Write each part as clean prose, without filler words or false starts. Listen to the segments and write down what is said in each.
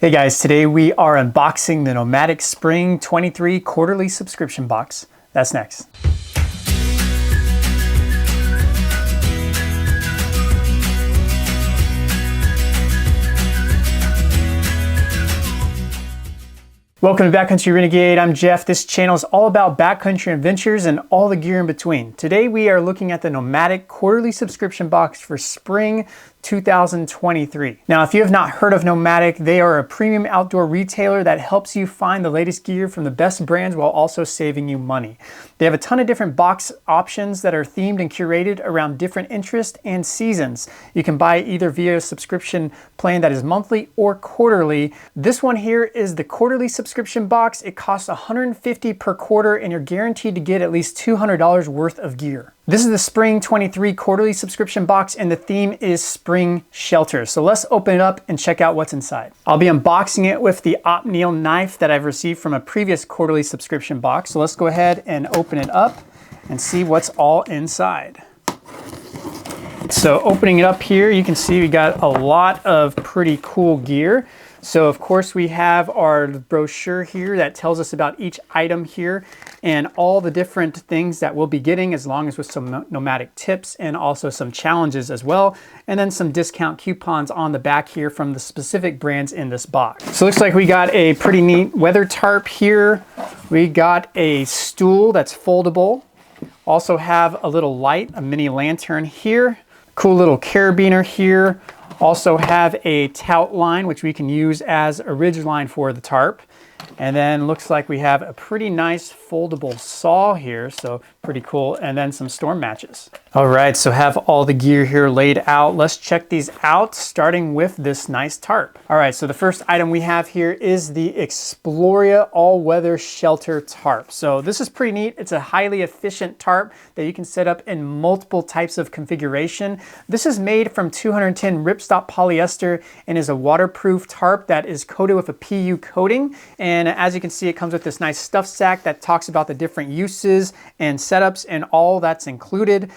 Hey guys, today we are unboxing the Nomadik Spring 23 quarterly subscription box. That's next. Welcome to Backcountry Renegade. I'm Jeff. This channel is all about backcountry adventures and all the gear in between. Today we are looking at the Nomadik quarterly subscription box for spring 2023. Now, if you have not heard of Nomadik, they are a premium outdoor retailer that helps you find the latest gear from the best brands while also saving you money. They have a ton of different box options that are themed and curated around different interests and seasons. You can buy either via a subscription plan that is monthly or quarterly. This one here is the quarterly subscription box. It costs $150 per quarter and you're guaranteed to get at least $200 worth of gear. This is the Spring 23 quarterly subscription box and the theme is spring shelter. So let's open it up and check out what's inside. I'll be unboxing it with the Opinel knife that I've received from a previous quarterly subscription box. So let's go ahead and open it up and see what's all inside. So opening it up here, you can see we got a lot of pretty cool gear. So of course we have our brochure here that tells us about each item here and all the different things that we'll be getting, as long as with some Nomadik tips and also some challenges as well. And then some discount coupons on the back here from the specific brands in this box. So it looks like we got a pretty neat weather tarp here. We got a stool that's foldable. Also have a little light, a mini lantern here. Cool little carabiner here. Also have a taut line, which we can use as a ridge line for the tarp. And then looks like we have a pretty nice foldable saw here, so pretty cool. And then some storm matches. All right, so have all the gear here laid out. Let's check these out, starting with this nice tarp. All right, so the first item we have here is the Exploria all-weather shelter tarp. So this is pretty neat. It's a highly efficient tarp that you can set up in multiple types of configuration. This is made from 210 ripstop polyester and is a waterproof tarp that is coated with a PU coating. And as you can see, it comes with this nice stuff sack that talks about the different uses and setups and all that's included.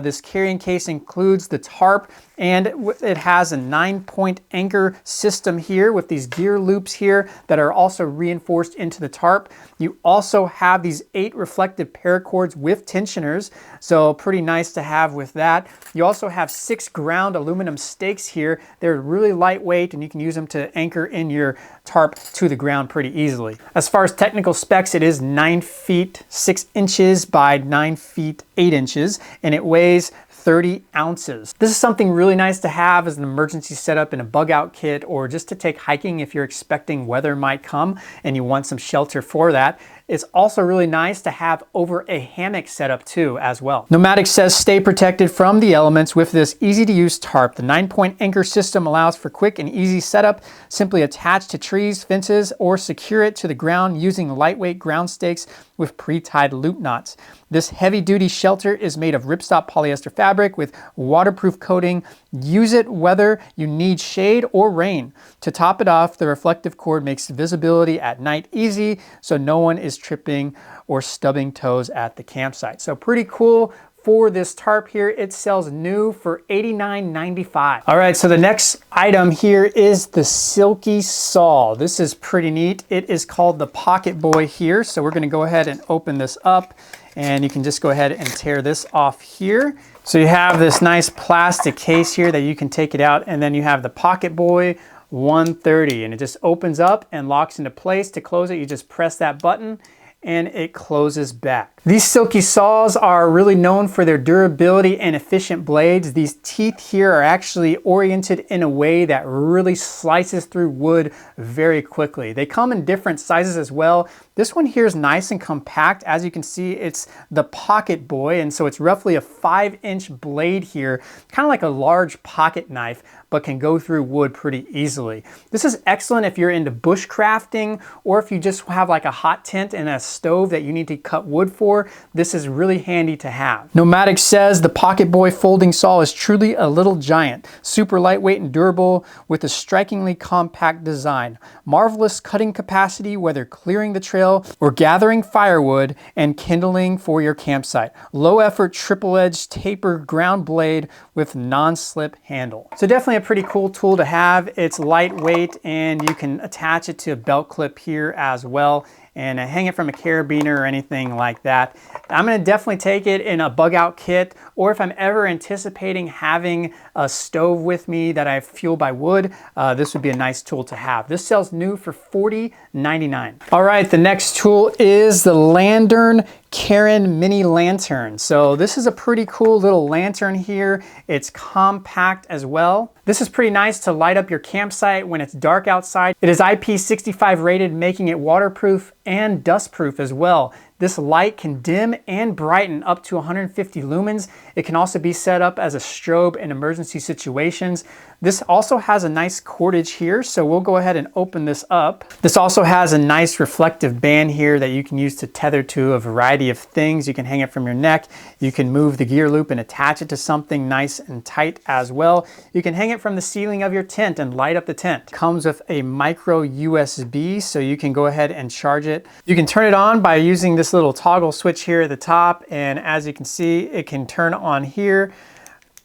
This carrying case includes the tarp, and it has a 9-point anchor system here with these gear loops here that are also reinforced into the tarp. You also have these 8 reflective paracords with tensioners, so pretty nice to have with that. You also have 6 ground aluminum stakes here. They're really lightweight and you can use them to anchor in your tarp to the ground pretty easily. As far as technical specs, it is 9 feet 6 inches by 9 feet 8 inches, and it weighs 30 ounces. This is something really nice to have as an emergency setup in a bug out kit, or just to take hiking if you're expecting weather might come and you want some shelter for that. It's also really nice to have over a hammock setup too as well. Nomadik says stay protected from the elements with this easy to use tarp. The 9-point anchor system allows for quick and easy setup. Simply attach to trees, fences, or secure it to the ground using lightweight ground stakes with pre-tied loop knots. This heavy-duty shelter is made of ripstop polyester fabric with waterproof coating. Use it whether you need shade or rain. To top it off, the reflective cord makes visibility at night easy, so no one is tripping or stubbing toes at the campsite. So pretty cool. For this tarp here, it sells new for $89.95. All right, so the next item here is the Silky Saw. This is pretty neat. It is called the Pocket Boy here. So we're gonna go ahead and open this up, and you can just go ahead and tear this off here. So you have this nice plastic case here that you can take it out, and then you have the Pocket Boy 130, and it just opens up and locks into place. To close it, you just press that button and it closes back. These Silky Saws are really known for their durability and efficient blades. These teeth here are actually oriented in a way that really slices through wood very quickly. They come in different sizes as well. This one here is nice and compact. As you can see, it's the Pocket Boy, and so it's roughly a 5-inch blade here, kind of like a large pocket knife, but can go through wood pretty easily. This is excellent if you're into bushcrafting, or if you just have like a hot tent and a stove that you need to cut wood for. This is really handy to have. Nomadik says the Pocket Boy folding saw is truly a little giant, super lightweight and durable with a strikingly compact design. Marvelous cutting capacity, whether clearing the trail or gathering firewood and kindling for your campsite. Low effort triple edged tapered ground blade with non-slip handle. So definitely a pretty cool tool to have. It's lightweight and you can attach it to a belt clip here as well and hang it from a carabiner or anything like that. I'm gonna definitely take it in a bug out kit, or if I'm ever anticipating having a stove with me that I fuel by wood, this would be a nice tool to have. This sells new for $40.99. All right, the next tool is the Lantern Karen Mini Lantern. So this is a pretty cool little lantern here. It's compact as well. This is pretty nice to light up your campsite when it's dark outside. It is IP65 rated, making it waterproof and dustproof as well. This light can dim and brighten up to 150 lumens. It can also be set up as a strobe in emergency situations. This also has a nice cordage here, so we'll go ahead and open this up. This also has a nice reflective band here that you can use to tether to a variety of things. You can hang it from your neck. You can move the gear loop and attach it to something nice and tight as well. You can hang it from the ceiling of your tent and light up the tent. It comes with a micro USB, so you can go ahead and charge it. You can turn it on by using this little toggle switch here at the top, and as you can see, it can turn on here.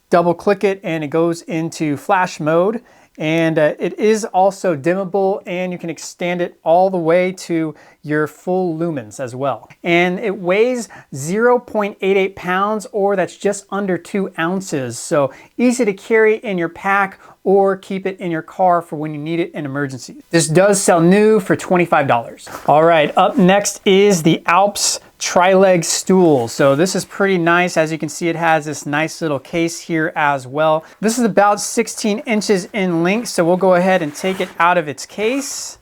Double click it and it goes into flash mode, and it is also dimmable, and you can extend it all the way to your full lumens as well. And it weighs 0.88 pounds, or that's just under 2 ounces. So easy to carry in your pack or keep it in your car for when you need it in emergencies. This does sell new for $25. All right, up next is the Alps TriLeg stool. So this is pretty nice. As you can see, it has this nice little case here as well. This is about 16 inches in length, so we'll go ahead and take it out of its case.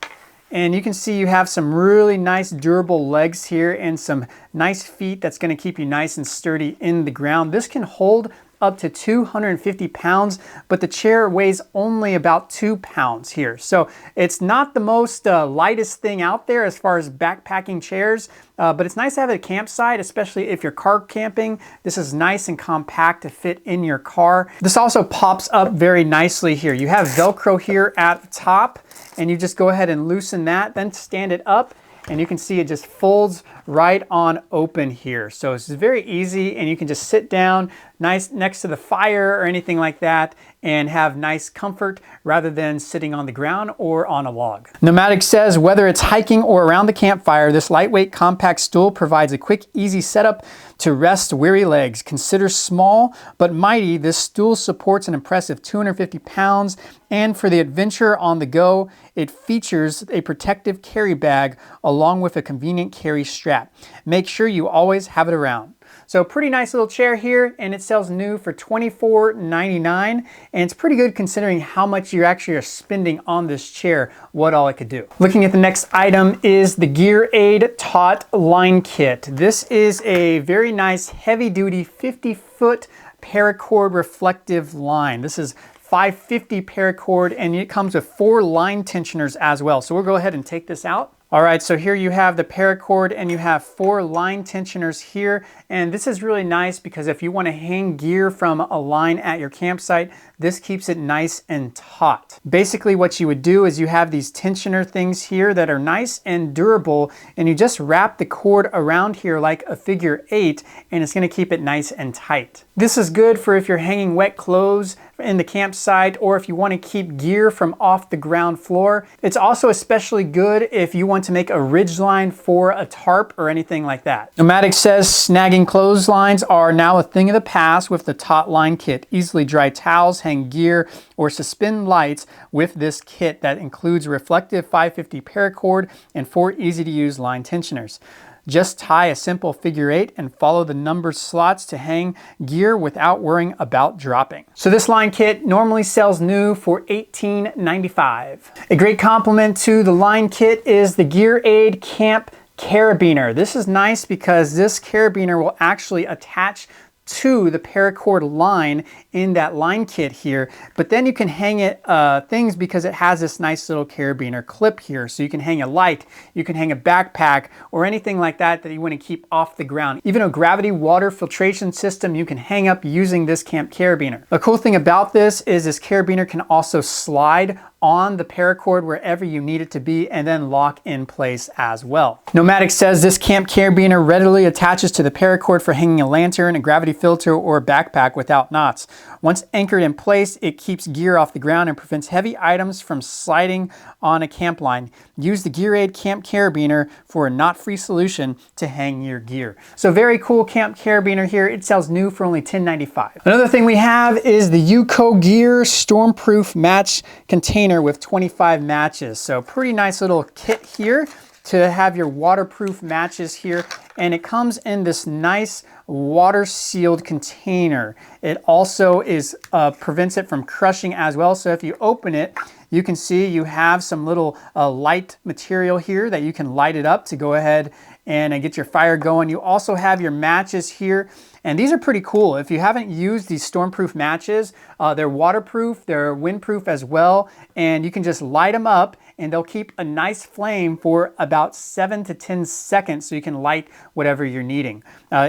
And you can see you have some really nice durable legs here and some nice feet that's going to keep you nice and sturdy in the ground. This can hold up to 250 pounds, but the chair weighs only about 2 pounds here. So it's not the most lightest thing out there as far as backpacking chairs, but it's nice to have at a campsite, especially if you're car camping. This is nice and compact to fit in your car. This also pops up very nicely here. You have Velcro here at the top, and you just go ahead and loosen that, then stand it up, and you can see it just folds right on open here. So it's very easy, and you can just sit down nice next to the fire or anything like that and have nice comfort rather than sitting on the ground or on a log. Nomadik says, whether it's hiking or around the campfire, this lightweight compact stool provides a quick, easy setup to rest weary legs. Consider small but mighty, this stool supports an impressive 250 pounds, and for the adventure on the go, it features a protective carry bag along with a convenient carry strap. Make sure you always have it around. So pretty nice little chair here, and it sells new for $24.99, and it's pretty good considering how much you actually are spending on this chair, what all it could do. Looking at the next item is the Gear Aid Taut Line Kit. This is a very nice heavy-duty 50-foot paracord reflective line. This is 550 paracord, and it comes with 4 line tensioners as well. So we'll go ahead and take this out. All right, so here you have the paracord and you have 4 line tensioners here. And this is really nice because if you want to hang gear from a line at your campsite, this keeps it nice and taut. Basically what you would do is you have these tensioner things here that are nice and durable, and you just wrap the cord around here like a figure 8, and it's going to keep it nice and tight. This is good for if you're hanging wet clothes in the campsite, or if you want to keep gear from off the ground floor. It's also especially good if you want to make a ridge line for a tarp or anything like that. Nomadik says snagging clotheslines are now a thing of the past with the Taut Line Kit. Easily dry towels, hang gear, or suspend lights with this kit that includes a reflective 550 paracord and 4 easy to use line tensioners. Just tie a simple figure 8 and follow the numbered slots to hang gear without worrying about dropping. So this line kit normally sells new for $18.95. A great complement to the line kit is the Gear Aid Camp Carabiner. This is nice because this carabiner will actually attach to the paracord line in that line kit here, but then you can hang it things because it has this nice little carabiner clip here, so you can hang a light, you can hang a backpack, or anything like that that you want to keep off the ground. Even a gravity water filtration system you can hang up using this camp carabiner. The cool thing about this is this carabiner can also slide on the paracord wherever you need it to be and then lock in place as well. Nomadik says this camp carabiner readily attaches to the paracord for hanging a lantern, a gravity filter, or a backpack without knots. Once anchored in place, it keeps gear off the ground and prevents heavy items from sliding on a camp line. Use the GearAid camp carabiner for a knot-free solution to hang your gear. So very cool camp carabiner here. It sells new for only $10.95. Another thing we have is the Yuko Gear Stormproof match container with 25 matches. So pretty nice little kit here to have your waterproof matches here, and it comes in this nice water sealed container. It also prevents it from crushing as well. So if you open it, you can see you have some little light material here that you can light it up to go ahead and get your fire going. You also have your matches here, and these are pretty cool. If you haven't used these Stormproof matches, they're waterproof, they're windproof as well, and you can just light them up and they'll keep a nice flame for about 7 to 10 seconds so you can light whatever you're needing.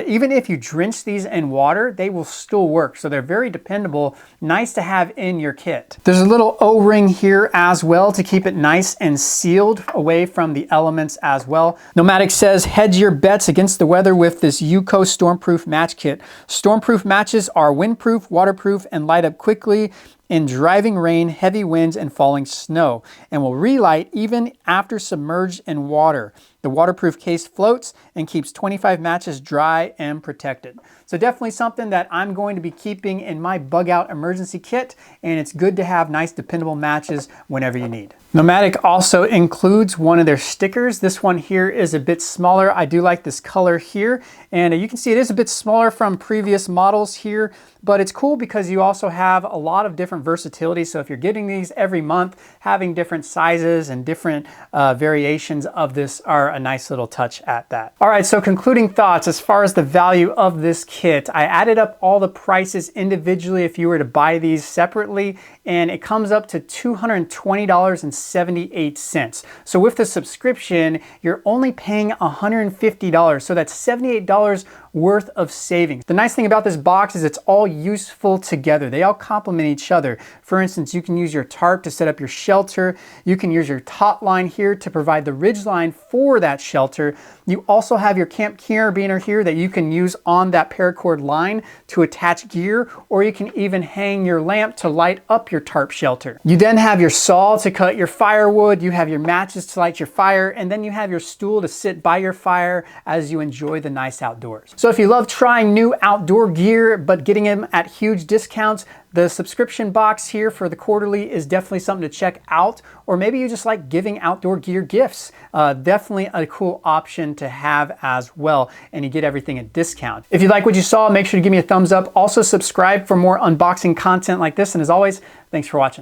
Even if you drench these in water, they will still work. So they're very dependable, nice to have in your kit. There's a little O-ring here as well to keep it nice and sealed away from the elements as well. Nomadik says, hedge your bets against the weather with this Yuko Stormproof match kit. Stormproof matches are windproof, waterproof, and light up quickly in driving rain, heavy winds, and falling snow, and will relight even after submerged in water. The waterproof case floats and keeps 25 matches dry and protected. So definitely something that I'm going to be keeping in my bug out emergency kit, and it's good to have nice dependable matches whenever you need. Nomadik also includes one of their stickers. This one here is a bit smaller. I do like this color here, and you can see it is a bit smaller from previous models here, but it's cool because you also have a lot of different versatility. So if you're getting these every month, having different sizes and different variations of this are a nice little touch at that. All right, so concluding thoughts as far as the value of this kit. I added up all the prices individually if you were to buy these separately, and it comes up to $220.78. So with the subscription, you're only paying $150. So that's $78 worth of savings. The nice thing about this box is it's all useful together. They all complement each other. For instance, you can use your tarp to set up your shelter. You can use your taut line here to provide the ridge line for that shelter. You also have your camp carabiner here that you can use on that paracord line to attach gear, or you can even hang your lamp to light up your tarp shelter. You then have your saw to cut your firewood, you have your matches to light your fire, and then you have your stool to sit by your fire as you enjoy the nice outdoors. So if you love trying new outdoor gear but getting them at huge discounts, the subscription box here for the quarterly is definitely something to check out, or maybe you just like giving outdoor gear gifts. Definitely a cool option to have as well, and you get everything at discount. If you like what you saw, make sure to give me a thumbs up. Also subscribe for more unboxing content like this, and as always, thanks for watching.